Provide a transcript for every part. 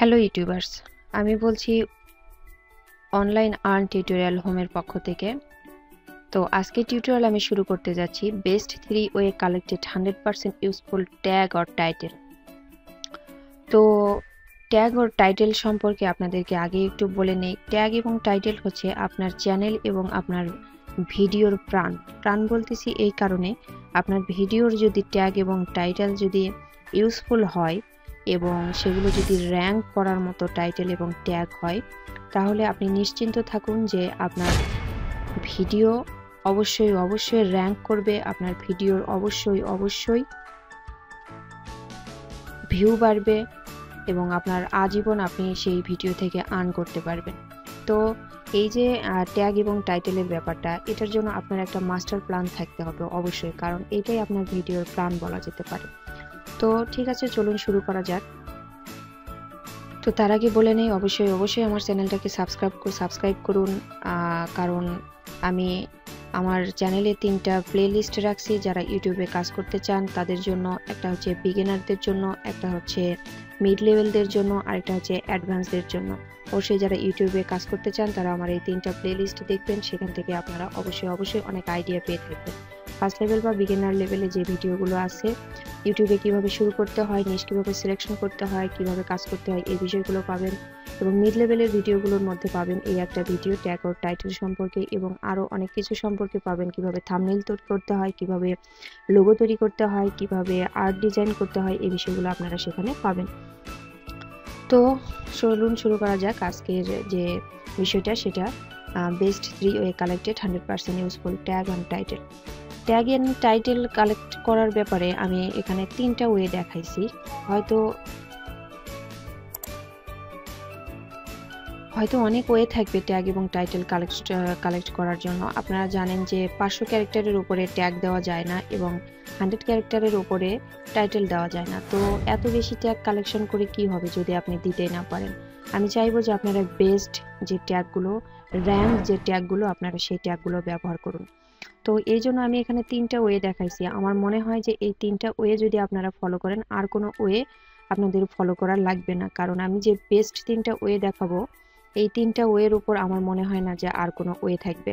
Hello YouTubers, আমি বলছি online earn tutorial হোমের পক্ষ থেকে। তো আজকে টিউটোরিয়াল আমি শুরু করতে যাচ্ছি best 3 way collected 100% useful tag or title. তো ট্যাগ অর টাইটেল সম্পর্কে আপনাদেরকে আগে একটু বলে নেই। ট্যাগ এবং টাইটেল হচ্ছে আপনার চ্যানেল এবং আপনার ভিডিওর প্রাণ। প্রাণ বলতেছি এই কারণে, আপনার ভিডিওর যদি ট্যাগ এবং টাইটেল যদি ইউজফুল হয় এবং সেগুলো যদি র্যাঙ্ক করার মতো টাইটেল এবং ট্যাগ হয়, তাহলে আপনি নিশ্চিন্ত থাকুন যে আপনার ভিডিও অবশ্যই র্যাঙ্ক করবে, আপনার ভিডিওর অবশ্যই ভিউ বাড়বে এবং আপনার আজীবন আপনি সেই ভিডিও থেকে আর্ন করতে পারবেন। তো এই যে ট্যাগ এবং টাইটেলের ব্যাপারটা, এটার জন্য আপনার একটা মাস্টার প্ল্যান থাকতে হবে অবশ্যই, কারণ এটাই আপনার ভিডিওর প্রাণ বলা যেতে পারে। তো ঠিক আছে, চলুন শুরু করা যাক। তো তার আগে বলে নেই, অবশ্যই আমার চ্যানেলটাকে সাবস্ক্রাইব করুন, কারণ আমি আমার চ্যানেলে 3টা প্লেলিস্ট রাখছি। যারা ইউটিউবে কাজ করতে চান তাদের জন্য, একটা হচ্ছে বিগিনারদের জন্য, একটা হচ্ছে মিড লেভেলদের জন্য, আর একটা হচ্ছে অ্যাডভান্সদের জন্য। অবশ্যই যারা ইউটিউবে কাজ করতে চান তারা আমার এই 3টা প্লেলিস্ট দেখবেন, সেখান থেকে আপনারা অবশ্যই অনেক আইডিয়া পেয়ে থাকবেন। ফার্স্ট লেভেল বা বিগিনার লেভেলে যে ভিডিওগুলো আছে, ইউটিউবে কিভাবে শুরু করতে হয়, নিশ কিভাবে সিলেকশন করতে হয়, কিভাবে কাজ করতে হয়, এই বিষয়গুলো পাবেন। এবং মিড লেভেলের ভিডিওগুলোর মধ্যে পাবেন এই একটা ভিডিও ট্যাগ ও টাইটেল সম্পর্কে, এবং আরও অনেক কিছু সম্পর্কে পাবেন, কিভাবে থাম্বনেইল তৈরি করতে হয়, কিভাবে লোগো তৈরি করতে হয়, কিভাবে আর্ট ডিজাইন করতে হয়, এই বিষয়গুলো আপনারা সেখানে পাবেন। তো চলুন শুরু করা যাক। আজকের যে বিষয়টা সেটা best 3 way collected 100% useful tag and title. Tag and title collect করার ব্যাপারে আমি এখানে 3টা ওয়ে দেখাইছি। হয়তো অনেক ওয়ে থাকবে ট্যাগ এবং টাইটেল কালেক্ট করার জন্য। আপনারা জানেন যে 500 ক্যারেক্টারের উপরে ট্যাগ দেওয়া যায় না এবং 100 ক্যারেক্টারের উপরে টাইটেল দেওয়া যায় না। তো এত বেশি ট্যাগ কালেকশন করে কি হবে যদি আপনি দিতেই না পারেন। আমি চাইবো যে আপনারা বেস্ট যে ট্যাগগুলো, র্যাঙ্ক যে ট্যাগগুলো, আপনারা সেই ট্যাগগুলো ব্যবহার করুন। তো এই জন্য আমি এখানে 3টা ওয়ে দেখাইছি। আমার মনে হয় যে এই 3টা ওয়ে যদি আপনারা ফলো করেন, আর কোনো ওয়ে আপনাদের ফলো করা লাগবে না, কারণ আমি যে বেস্ট 3টা ওয়ে দেখাবো, এই 3টা ওয়ের উপর আমার মনে হয় না যে আর কোনো ওয়ে থাকবে।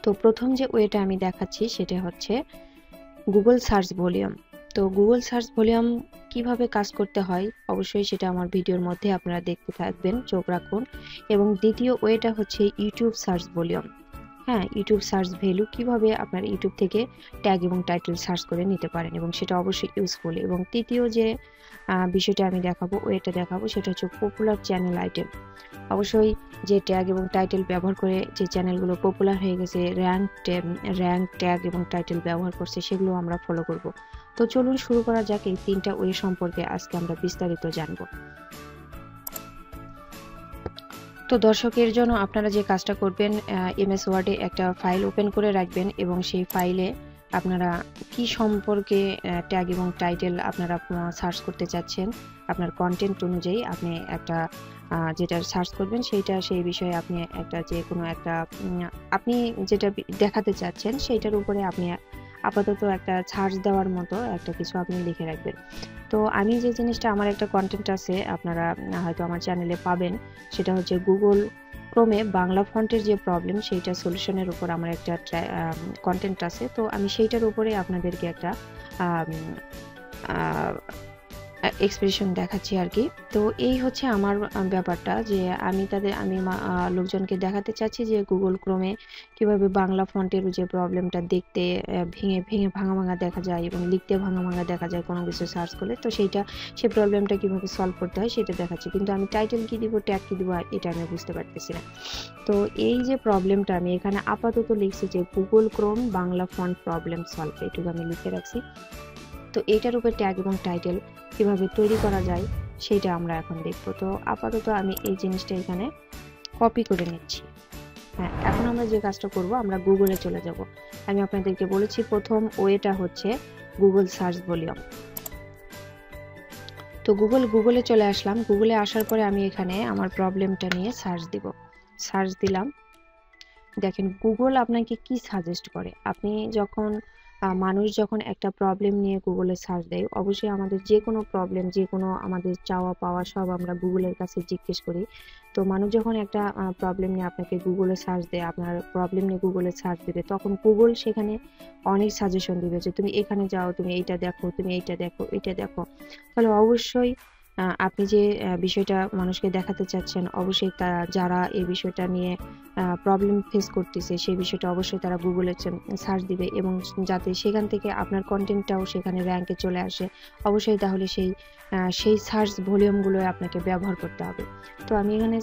তো প্রথম যে ওয়েটা আমি দেখাচ্ছি সেটা হচ্ছে গুগল সার্চ ভলিউম। তো গুগল সার্চ ভলিউম কিভাবে কাজ করতে হয় অবশ্যই সেটা আমার ভিডিওর মধ্যে আপনারা দেখতে থাকবেন, চোখ রাখুন। এবং দ্বিতীয় ওয়েটা হচ্ছে ইউটিউব সার্চ ভলিউম। হ্যাঁ, ইউটিউব সার্চ ভ্যালু কিভাবে আপনার ইউটিউব থেকে ট্যাগ এবং টাইটেল সার্চ করে নিতে পারেন, এবং সেটা অবশ্যই ইউজফুল। এবং তৃতীয় যে বিষয়টা আমি দেখাবো, ওয়েটা দেখাবো, সেটা হচ্ছে পপুলার চ্যানেল আইটেম। অবশ্যই যে ট্যাগ এবং টাইটেল ব্যবহার করে যে চ্যানেলগুলো পপুলার হয়ে গেছে, র্যাঙ্ক ট্যাগ এবং টাইটেল ব্যবহার করছে, সেগুলো আমরা ফলো করব। তো চলুন শুরু করা যাক। এই 3টা ওয়ে সম্পর্কে আজকে আমরা বিস্তারিত জানবো। তো দর্শকের জন্য আপনারা যে কাজটা করবেন, এমএস ওয়ার্ডে একটা ফাইল ওপেন করে রাখবেন এবং সেই ফাইলে আপনারা কি সম্পর্কে ট্যাগ এবং টাইটেল আপনারা সার্চ করতে চাচ্ছেন, আপনার কন্টেন্ট অনুযায়ী আপনি একটা যেটা সার্চ করবেন সেই বিষয়ে আপনি একটা যে কোনো একটা আপনি যেটা দেখাতে চাচ্ছেন সেইটার উপরে আপনি আপাতত একটা সার্চ দেওয়ার মতো একটা কিছু আপনি লিখে রাখবেন। তো আমি যে জিনিসটা, আমার একটা কন্টেন্ট আছে, আপনারা হয়তো আমার চ্যানেলে পাবেন, সেটা হচ্ছে গুগল ক্রোমে বাংলা ফন্টের যে প্রবলেম, সেইটা সলিউশনের উপর আমার একটা কন্টেন্ট আছে। তো আমি সেইটার উপরে আপনাদেরকে একটা এক্সপ্রেশন দেখাচ্ছি আর কি। তো এই হচ্ছে আমার ব্যাপারটা, যে আমি লোকজনকে দেখাতে চাচ্ছি যে গুগল ক্রোমে কিভাবে বাংলা ফন্টের যে প্রবলেমটা, দেখতে ভেঙে ভাঙা দেখা যায় এবং লিখতে ভাঙা দেখা যায় কোনো কিছু সার্চ করলে। তো সেই প্রবলেমটা কিভাবে সলভ করতে হয় সেটা দেখাচ্ছি, কিন্তু আমি টাইটেল কি দিব, ট্যাগ কি দিব, এটা আমি বুঝতে পারতেছি না। তো এই যে প্রবলেমটা আমি এখানে আপাতত লিখছি যে Google Chrome Bangla font problem solve, এটুকু আমি লিখে রাখছি। তো এইটার উপর ট্যাগ এবং টাইটেল কিভাবে তৈরি করা যায় সেটা আমরা এখন দেখব। তো আপাতত আমি এই জিনিসটা এখানে কপি করে নিচ্ছি। হ্যাঁ, এখন আমরা যে কাজটা করব, আমরা গুগলে চলে যাব। আমি আপনাদেরকে বলেছি প্রথম ওয়েটা হচ্ছে গুগল সার্চ ভলিউম। তো গুগলে চলে আসলাম। গুগলে আসার পরে আমি এখানে আমার প্রবলেমটা নিয়ে সার্চ দিলাম। দেখেন গুগল আপনাকে কি সাজেস্ট করে। আপনি যখন মানুষ যখন একটা প্রবলেম নিয়ে গুগলে সার্চ দেয়, অবশ্যই আমাদের যে কোনো প্রবলেম, যে কোনো আমাদের চাওয়া পাওয়া সব আমরা গুগলের কাছে জিজ্ঞেস করি। তো মানুষ যখন একটা প্রবলেম নিয়ে আপনাকে গুগলে সার্চ দেয়, আপনার প্রবলেম নিয়ে গুগলে সার্চ দেবে, তখন গুগল সেখানে অনেক সাজেশন দিবে যে তুমি এখানে যাও, তুমি এইটা দেখো, তুমি এইটা দেখো, এটা দেখো। তাহলে অবশ্যই আপনি যে বিষয়টা মানুষকে দেখাতে চাচ্ছেন, অবশ্যই যারা এই বিষয়টা নিয়ে প্রবলেম ফেস করতেছে সেই বিষয়টা অবশ্যই তারা গুগলে সার্চ দিবে, এবং যাতে সেখান থেকে আপনার কন্টেন্টটাও সেখানে র্যাঙ্কে চলে আসে। অবশ্যই তাহলে সেই সার্চ ভলিউমগুলো আপনাকে ব্যবহার করতে হবে। তো আমি এখানে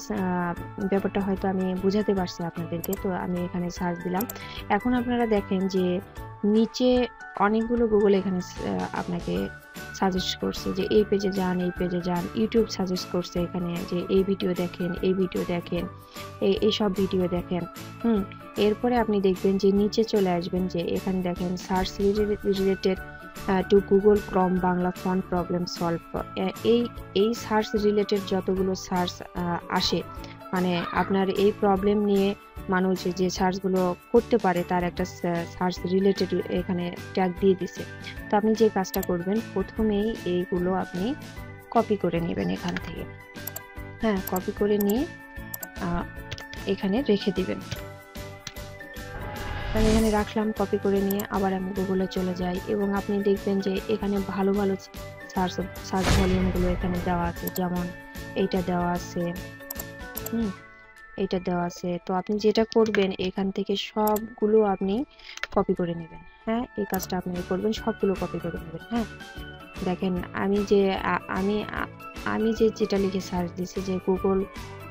ব্যাপারটা হয়তো আমি বুঝাতে পারছি আপনাদেরকে। তো আমি এখানে সার্চ দিলাম। এখন আপনারা দেখেন যে নিচে অনেকগুলো গুগল এখানে আপনাকে সাজেস্ট করছে যে এই পেজে যান, এই পেজে যান। ইউটিউব সাজেস্ট করছে এখানে যে এই ভিডিও দেখেন, এই ভিডিও দেখেন, এইসব ভিডিও দেখেন। এরপরে আপনি দেখবেন যে নিচে চলে আসবেন, যে এখানে দেখেন search related to Google Chrome Bangla font problem solve. এই সার্চ রিলেটেড যতগুলো সার্চ আসে, মানে আপনার এই প্রবলেম নিয়ে মানুষ যে সার্চগুলো করতে পারে তার একটা সার্চ রিলেটেড এখানে ট্যাগ দিয়ে দিছে। তো আপনি যে কাজটা করবেন, প্রথমেই এইগুলো আপনি কপি করে নেবেন এখান থেকে। হ্যাঁ, কপি করে নিয়ে এখানে রেখে দিবেন। আমি এখানে রাখলাম, কপি করে নিয়ে আবার আমি গুগলে চলে যাই, এবং আপনি দেখবেন যে এখানে ভালো ভালো সার্চ ভলিউমগুলো এখানে দেওয়া আছে, যেমন এইটা দেওয়া আছে, এইটা দেওয়া আছে। তো আপনি যেটা করবেন, এখান থেকে সবগুলো আপনি কপি করে নেবেন। হ্যাঁ, এই কাজটা আপনি করবেন, সবগুলো কপি করে নেবেন। হ্যাঁ, দেখেন আমি যেটা লিখে সার্চ দিছি যে Google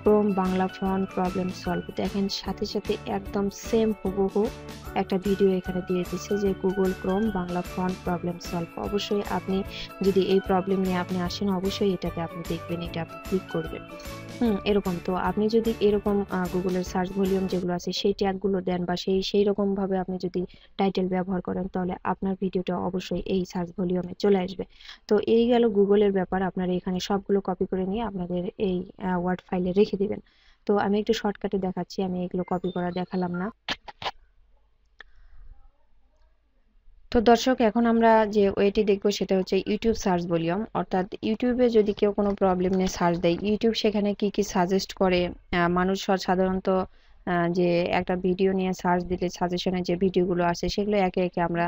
Chrome Bangla font problem solve, দেখেন সাথে সাথে একদম সেম হুবহু একটা ভিডিও এখানে দিয়ে দিচ্ছে যে Google Chrome Bangla font problem solve. অবশ্যই আপনি যদি এই প্রবলেম নিয়ে আপনি আসেন, অবশ্যই এটাতে আপনি দেখবেন, এটা আপনি ক্লিক করবেন। এরকম। তো আপনি যদি এরকম গুগলের সার্চ ভলিউম যেগুলো আছে সেই ট্যাগগুলো দেন, বা সেই রকম ভাবে আপনি যদি টাইটেল ব্যবহার করেন, তাহলে আপনার ভিডিওটা অবশ্যই এই সার্চ ভলিউমে চলে আসবে। তো এই গেল গুগলের ব্যাপার। আপনারা এখানে সবগুলো কপি করে নিয়ে আপনাদের এই ওয়ার্ড ফাইলে রেখে দিবেন। তো আমি একটু শর্টকাটে দেখাচ্ছি, আমি এগুলো কপি করা দেখালাম না। তো দর্শক, এখন আমরা যে ওয়েটি দেখবো সেটা হচ্ছে ইউটিউব সার্চ ভলিউম। অর্থাৎ ইউটিউবে যদি কেউ কোনো প্রবলেম নিয়ে সার্চ দেয়, ইউটিউব সেখানে কি কি সাজেস্ট করে। মানুষ সাধারণত যে একটা ভিডিও নিয়ে সার্চ দিলে সাজেশনে যে ভিডিওগুলো আসে সেগুলো একে একে আমরা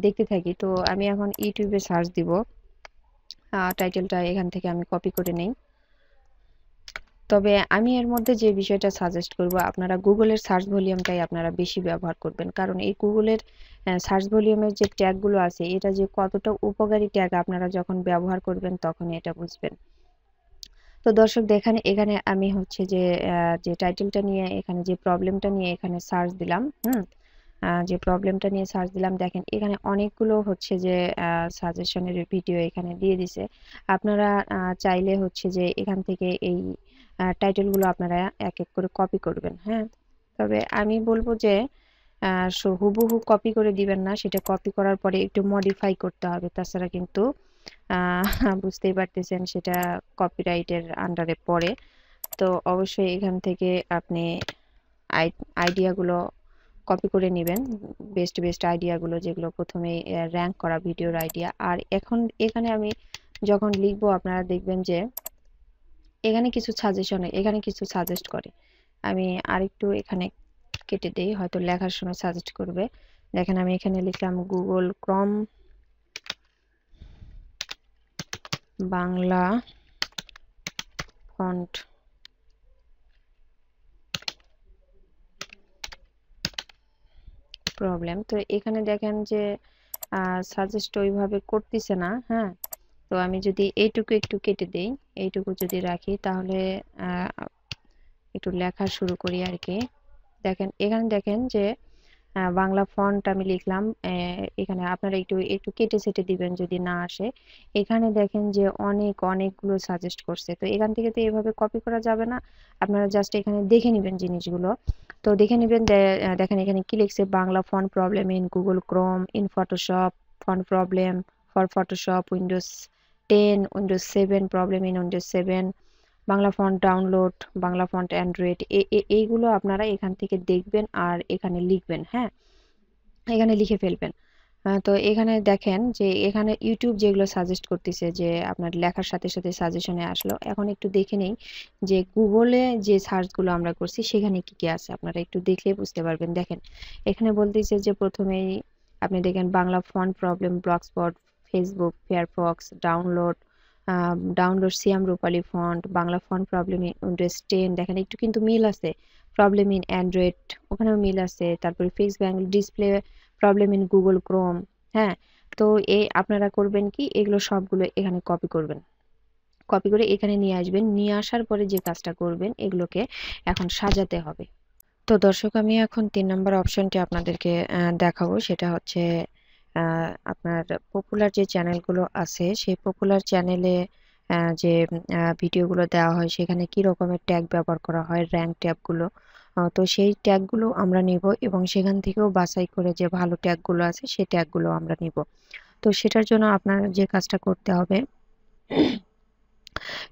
দেখতে থাকি। তো আমি এখন ইউটিউবে সার্চ দিব, টাইটেলটা এখান থেকে আমি কপি করে নেই। তবে আমি এর মধ্যে যে বিষয়টা সাজেস্ট করব, আপনারা গুগলের সার্চ ভলিউমটাই আপনারা বেশি ব্যবহার করবেন, কারণ এই গুগলের সার্চ ভলিউমের যে ট্যাগগুলো আছে, এটা যে কতটা উপকারী ট্যাগ আপনারা যখন ব্যবহার করবেন তখন এটা বুঝবেন। তো দর্শক দেখেন, এখানে আমি হচ্ছে যে টাইটেলটা নিয়ে, এখানে যে প্রবলেমটা নিয়ে এখানে সার্চ দিলাম, যে প্রবলেমটা নিয়ে সার্চ দিলাম, দেখেন এখানে অনেকগুলো হচ্ছে যে সাজেশনের ভিডিও এখানে দিয়ে দিছে। আপনারা চাইলে হচ্ছে যে এখান থেকে এই টাইটেলগুলো আপনারা এক এক করে কপি করবেন। হ্যাঁ, তবে আমি বলবো যে হুবহু কপি করে দিবেন না, সেটা কপি করার পরে একটু মডিফাই করতে হবে, তাছাড়া কিন্তু বুঝতেই পারতেছেন সেটা কপিরাইটের আন্ডারে পড়ে। তো অবশ্যই এখান থেকে আপনি আইডিয়াগুলো কপি করে নেবেন, বেস্ট আইডিয়াগুলো, যেগুলো প্রথমে র্যাঙ্ক করা ভিডিওর আইডিয়া। আর এখন এখানে আমি যখন লিখবো, আপনারা দেখবেন যে এখানে কিছু সাজেস্ট করে। আমি আরেকটু এখানে কেটে দেই, হয়তো লেখার সময় সাজেস্ট করবে। দেখেন আমি এখানে লিখলাম Google Chrome Bangla font problem. তো এখানে দেখেন যে সাজেস্ট ওইভাবে করতেছে না। হ্যাঁ, তো আমি যদি এইটুকু একটু কেটে দেই, এইটুকু যদি রাখি, তাহলে একটু লেখা শুরু করি আর কি। এখানে দেখেন যে বাংলা ফন্ট আমি লিখলাম, এখানে আপনারা একটু কেটে সেটে দিবেন যদি না আসে। এখানে দেখেন যে অনেকগুলো সাজেস্ট করছে। তো এখান থেকে তো এভাবে কপি করা যাবে না, আপনারা জাস্ট এখানে দেখে নেবেন জিনিসগুলো। তো দেখে নেবেন, দেখেন এখানে কি লিখছে, Bangla font problem in Google Chrome, in Photoshop, font problem for Photoshop, Windows 10, Windows 7, problem in Windows 7, Bangla font download, Bangla font Android. এইগুলো আপনারা এখান থেকে দেখবেন আর এখানে লিখবেন। হ্যাঁ, এখানে লিখে ফেলবেন। তো এখানে দেখেন যে এখানে ইউটিউব যেগুলো সাজেস্ট করতেছে যে আপনার লেখার সাথে সাথে সাজেশনে আসলো। এখন একটু দেখে নেই যে গুগলে যে সার্চগুলো আমরা করছি সেখানে কি কি আছে, আপনারা একটু দেখলে বুঝতে পারবেন। দেখেন এখানে বলতেছে যে প্রথমেই আপনি দেখেন Bangla font problem, blogspot, Facebook, Firefox, download Siam Rupali font, Bangla font problem in Windows 10। দেখেন একটু কিন্তু মিল আছে। প্রবলেম ইন অ্যান্ড্রয়েড, ওখানেও মিল আছে। তারপরে fix Bengal display problem in Google Chrome. হ্যাঁ, তো এই আপনারা করবেন কি, এগুলো সবগুলো এখানে কপি করবেন। কপি করে এখানে নিয়ে আসবেন। নিয়ে আসার পরে যে কাজটা করবেন, এগুলোকে এখন সাজাতে হবে। তো দর্শক, আমি এখন 3 নম্বর অপশনটি আপনাদেরকে দেখাবো। সেটা হচ্ছে আপনার পপুলার যে চ্যানেলগুলো আছে সেই পপুলার চ্যানেলে যে ভিডিওগুলো দেওয়া হয় সেখানে কি রকমের ট্যাগ ব্যবহার করা হয়, র্যাঙ্ক ট্যাগগুলো। তো সেই ট্যাগগুলো আমরা নিব এবং সেখান থেকেও বাছাই করে যে ভালো ট্যাগগুলো আছে সেই ট্যাগগুলো আমরা নিব। তো সেটার জন্য আপনার যে কাজটা করতে হবে,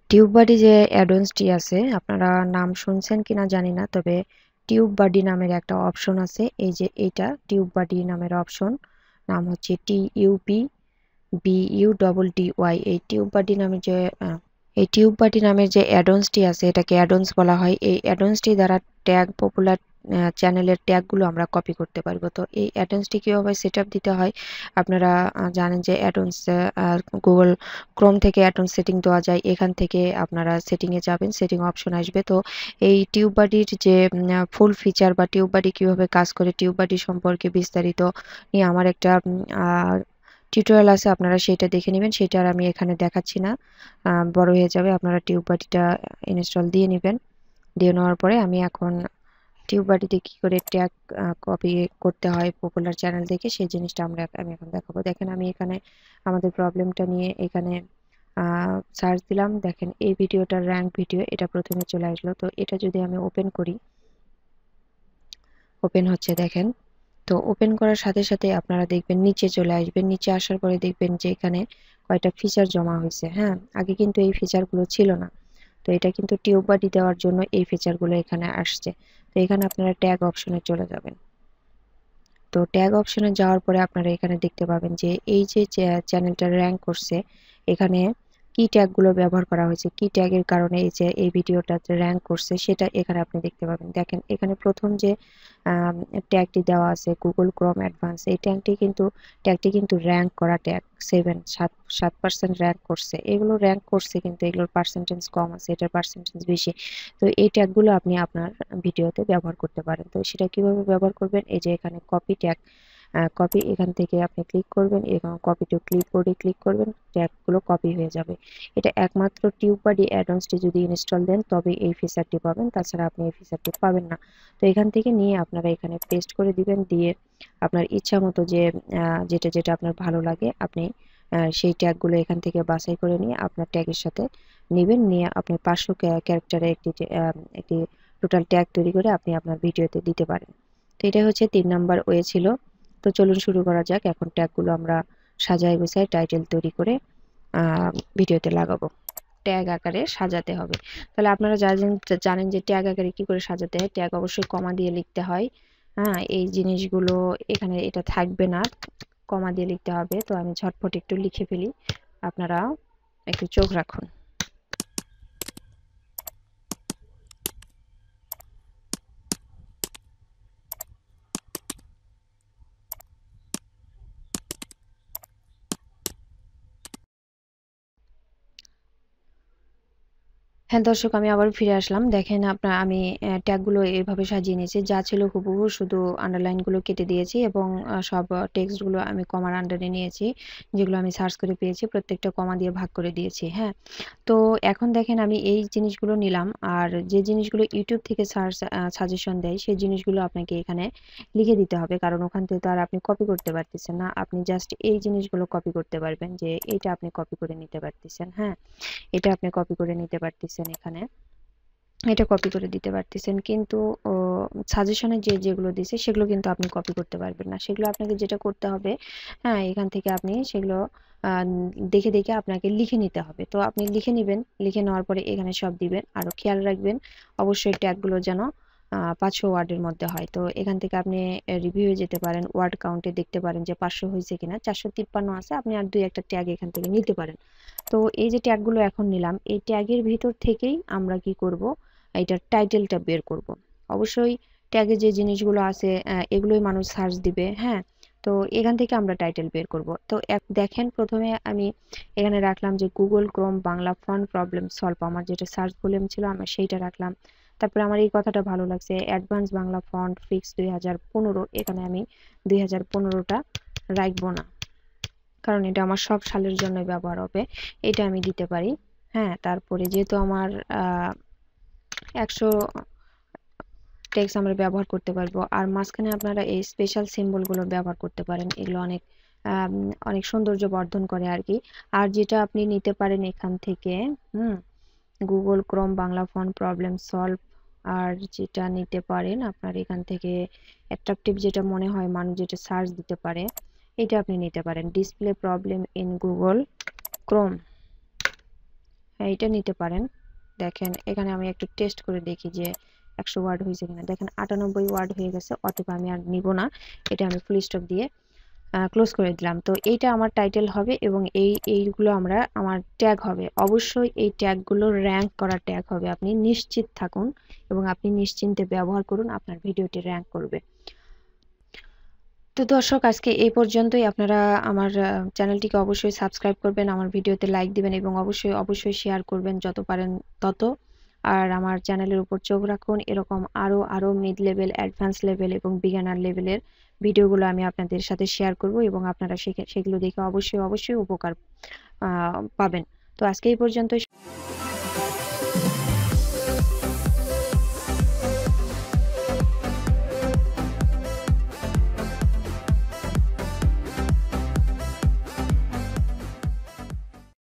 টিউববাডি যে অ্যাডভান্সটি আছে, আপনারা নাম শুনছেন কিনা জানি না, তবে টিউববাডি নামের একটা অপশন আছে। এই যে এইটা টিউববাডি নামের অপশন, নাম হচ্ছে TUBBUDDY। এই টিউববাডি নামের যে অ্যাডন্সটি আছে এটাকে অ্যাডন্স বলা হয়। এই অ্যাডন্সটি দ্বারা ট্যাগ, পপুলার চ্যানেলের ট্যাগগুলো আমরা কপি করতে পারবো। তো এই অ্যাডন্সটি কীভাবে সেট আপ দিতে হয়, আপনারা জানেন যে অ্যাডন্স গুগল ক্রোম থেকে অ্যাডন্স সেটিং দেওয়া যায়। এখান থেকে আপনারা সেটিংয়ে যাবেন, সেটিং অপশন আসবে। তো এই টিউববাডির যে ফুল ফিচার বা টিউববাডি কীভাবে কাজ করে, টিউববাডি সম্পর্কে বিস্তারিত নিয়ে আমার একটা টিউটোরিয়াল আছে, আপনারা সেটা দেখে নেবেন। সেটা আর আমি এখানে দেখাচ্ছি না, বড় হয়ে যাবে। আপনারা টিউববাডিটা ইনস্টল দিয়ে নেবেন। দিয়ে নেওয়ার পরে আমি এখন টিউববাডিতে কি করে ট্যাগ কপি করতে হয় পপুলার চ্যানেল থেকে সেই জিনিসটা আমি এখন দেখাবো। দেখেন আমি এখানে আমাদের প্রবলেমটা নিয়ে এখানে সার্চ দিলাম। দেখেন এই ভিডিওটার র্যাঙ্ক ভিডিও, এটা প্রথমে চলে আসলো। তো এটা যদি আমি ওপেন করি, ওপেন হচ্ছে দেখেন। তো ওপেন করার সাথে সাথে আপনারা দেখবেন নিচে চলে আসবেন। নিচে আসার পরে দেখবেন যে এখানে কয়টা ফিচার জমা হয়েছে। হ্যাঁ, আগে কিন্তু এই ফিচারগুলো ছিল না। তো এটা কিন্তু টিউববাডি দেওয়ার জন্য এই ফিচারগুলো এখানে আসছে। তো এখানে আপনারা ট্যাগ অপশনে চলে যাবেন। তো ট্যাগ অপশনে যাওয়ার পরে আপনারা এখানে দেখতে পাবেন যে এই যে চ্যানেলটা র্যাঙ্ক করছে, এখানে কি ট্যাগগুলো ব্যবহার করা হয়েছে, কি ট্যাগের কারণে এই যে এই ভিডিওটা র্যাঙ্ক করছে সেটা এখানে আপনি দেখতে পাবেন। দেখেন এখানে প্রথম যে ট্যাগটি দেওয়া আছে গুগল ক্রোম অ্যাডভান্স, এই ট্যাগটি কিন্তু র্যাঙ্ক করা ট্যাগ। 7% র্যাঙ্ক করছে। এগুলো র্যাঙ্ক করছে কিন্তু এগুলোর পার্সেন্টেজ কম আছে, এটার পার্সেন্টেজ বেশি। তো এই ট্যাগগুলো আপনি আপনার ভিডিওতে ব্যবহার করতে পারেন। তো সেটা কিভাবে ব্যবহার করবেন, এই যে এখানে কপি ট্যাগ, কপি, এখান থেকে আপনি ক্লিক করবেন এবং কপি টু ক্লিপবোর্ডে ক্লিক করবেন, ট্যাগগুলো কপি হয়ে যাবে। এটা একমাত্র টিউববাডি অ্যাডভান্সটি যদি ইনস্টল দেন তবে এই ফিচারটি পাবেন, তাছাড়া আপনি এই ফিচারটি পাবেন না। তো এখান থেকে নিয়ে আপনারা এখানে পেস্ট করে দিবেন। দিয়ে আপনার ইচ্ছা মতো যে যেটা যেটা আপনার ভালো লাগে আপনি সেই ট্যাগগুলো এখান থেকে বাছাই করে নিয়ে আপনার ট্যাগের সাথে নেবেন। নিয়ে আপনি 500 ক্যারেক্টারে একটি টোটাল ট্যাগ তৈরি করে আপনি আপনার ভিডিওতে দিতে পারেন। তো এটা হচ্ছে 3 নম্বর ওয়ে ছিল। তো চলুন শুরু করা যাক। এখন ট্যাগগুলো আমরা সাজাই গোছাই টাইটেল তৈরি করে ভিডিওতে লাগাবো। ট্যাগ আকারে সাজাতে হবে। তাহলে আপনারা জানেন যে ট্যাগ আকারে কি করে সাজাতে হয়। ট্যাগ অবশ্যই কমা দিয়ে লিখতে হয়। হ্যাঁ, এই জিনিসগুলো এখানে এটা থাকবে না, কমা দিয়ে লিখতে হবে। তো আমি ঝটপট একটু লিখে ফেলি, আপনারা একটু চোখ রাখুন। হ্যাঁ দর্শক, আমি আবার ফিরে আসলাম। দেখেন আমি ট্যাগগুলো এভাবে সাজিয়ে নিয়েছি, যা ছিল হুবহু, শুধু আন্ডারলাইনগুলো কেটে দিয়েছি এবং সব টেক্সটগুলো আমি কমার আন্ডারে নিয়েছি। যেগুলো আমি সার্চ করে পেয়েছি প্রত্যেকটা কমা দিয়ে ভাগ করে দিয়েছি। হ্যাঁ, তো এখন দেখেন আমি এই জিনিসগুলো নিলাম, আর যে জিনিসগুলো ইউটিউব থেকে সাজেশন দেয় সেই জিনিসগুলো আপনাকে এখানে লিখে দিতে হবে, কারণ ওখান থেকে তো আর আপনি কপি করতে পারতেছেন না। আপনি জাস্ট এই জিনিসগুলো কপি করতে পারবেন, যে এইটা আপনি কপি করে নিতে পারতেছেন। হ্যাঁ, এটা আপনি কপি করে নিতে পারতেছেন, এখানে এটা কপি করে দিতে পারতেছেন। কিন্তু সাজেশনে যেগুলো দিছে সেগুলো কিন্তু আপনি কপি করতে পারবেন না। সেগুলো আপনাকে যেটা করতে হবে, হ্যাঁ, এখান থেকে আপনি সেগুলো দেখে দেখে আপনাকে লিখে নিতে হবে। তো আপনি লিখে নেবেন, লিখে নেওয়ার পরে এখানে সব দিবেন। আরো খেয়াল রাখবেন অবশ্যই ট্যাগগুলো যেন 500 ওয়ার্ডের মধ্যে হয়। তো এখান থেকে আপনি রিভিউ যেতে পারেন, ওয়ার্ড কাউন্টে দেখতে পারেন যে 500 হয়েছে কিনা। 453 আছে, আপনি আর দুই একটা ট্যাগ এখান থেকে নিতে পারেন। তো এই যে ট্যাগগুলো এখন নিলাম, এই ট্যাগের ভিতর থেকেই আমরা কি করব, এটার টাইটেলটা বের করব। অবশ্যই ট্যাগে যে জিনিসগুলো আছে এগুলোই মানুষ সার্চ দিবে, হ্যাঁ। তো এখান থেকে আমরা টাইটেল বের করব। তো দেখেন, প্রথমে আমি এখানে রাখলাম যে Google Chrome Bangla font problem solve, আমার যেটা সার্চ ভলিউম ছিল আমি সেইটা রাখলাম। তারপরে আমার এই কথাটা ভালো লাগছে, অ্যাডভান্স বাংলা ফন্ট ফিক্স 2015, এখানে আমি 2015টা রাখবো না, কারণ এটা আমার সব সালের জন্য ব্যবহার হবে, এটা আমি দিতে পারি। হ্যাঁ, তারপরে যেহেতু আমার 100 টেক্সট আমরা ব্যবহার করতে পারবো, আর মাঝখানে আপনারা এই স্পেশাল সিম্বলগুলো ব্যবহার করতে পারেন, এগুলো অনেক অনেক সৌন্দর্য বর্ধন করে আর কি। আর যেটা আপনি নিতে পারেন এখান থেকে, Google Chrome Bangla font problem solve, আর যেটা নিতে পারেন আপনার এখান থেকে অ্যাট্রাকটিভ, যেটা মনে হয় মানুষ যেটা সার্চ দিতে পারে, এটা আপনি নিতে পারেন। Display problem in Google Chrome, হ্যাঁ এটা নিতে পারেন। দেখেন এখানে আমি একটু টেস্ট করে দেখি যে 100 ওয়ার্ড হয়েছে কিনা। দেখেন 98 ওয়ার্ড হয়ে গেছে, অতএব আমি আর নিব না, এটা আমি ফুল স্টপ দিয়ে ক্লোজ করে দিলাম। তো এইটা আমার টাইটেল হবে এবং এইগুলো আমার ট্যাগ হবে। অবশ্যই এই ট্যাগগুলো র্যাঙ্ক করা ট্যাগ হবে, আপনি নিশ্চিত থাকুন এবং আপনি নিশ্চিন্তে ব্যবহার করুন, আপনার ভিডিওটি র্যাঙ্ক করবে। তো দর্শক, আজকে এই পর্যন্তই। আপনারা আমার চ্যানেলটিকে অবশ্যই সাবস্ক্রাইব করবেন, আমার ভিডিওতে লাইক দিবেন এবং অবশ্যই অবশ্যই শেয়ার করবেন যত পারেন তত। আর আমার চ্যানেলের উপর চোখ রাখুন, এরকম আরো মিড লেভেল, অ্যাডভান্স লেভেল এবং বিগিনার লেভেলের ভিডিওগুলো আমি আপনাদের সাথে শেয়ার করব এবং আপনারা সেগুলো দেখে অবশ্যই অবশ্যই উপকার পাবেন। তো আজকে এই পর্যন্তই।